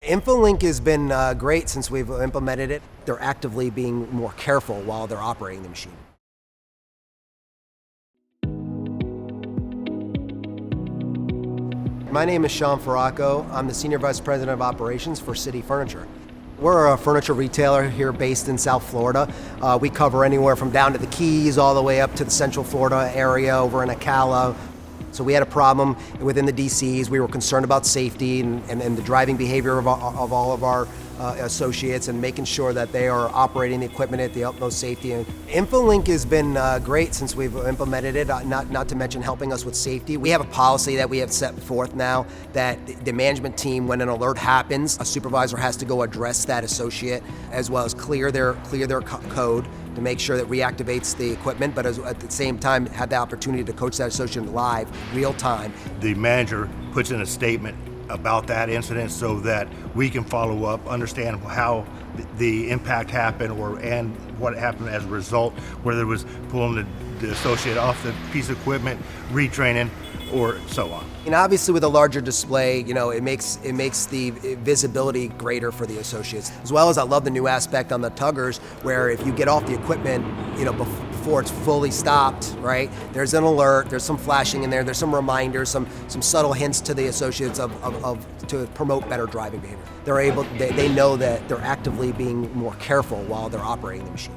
InfoLink has been great since we've implemented it. They're actively being more careful while they're operating the machine. My name is Sean Faracco. I'm the Senior Vice President of Operations for City Furniture. We're a furniture retailer here based in South Florida. We cover anywhere from down to the Keys all the way up to the Central Florida area over in Ocala. So we had a problem within the DCs. We were concerned about safety and the driving behavior of all of our associates and making sure that they are operating the equipment at the utmost safety. And InfoLink has been great since we've implemented it, not to mention helping us with safety. We have a policy that we have set forth now that the management team, when an alert happens, a supervisor has to go address that associate as well as clear their code to make sure that reactivates the equipment, but at the same time have the opportunity to coach that associate live, real time. The manager puts in a statement about that incident so that we can follow up, understand how the impact happened and what happened as a result, whether it was pulling the associate off the piece of equipment, retraining, or so on. And obviously with a larger display, it makes the visibility greater for the associates. As well as I love the new aspect on the tuggers where if you get off the equipment, before it's fully stopped, right? There's an alert, there's some flashing in there, there's some reminders, some subtle hints to the associates to promote better driving behavior. They know that they're actively being more careful while they're operating the machine.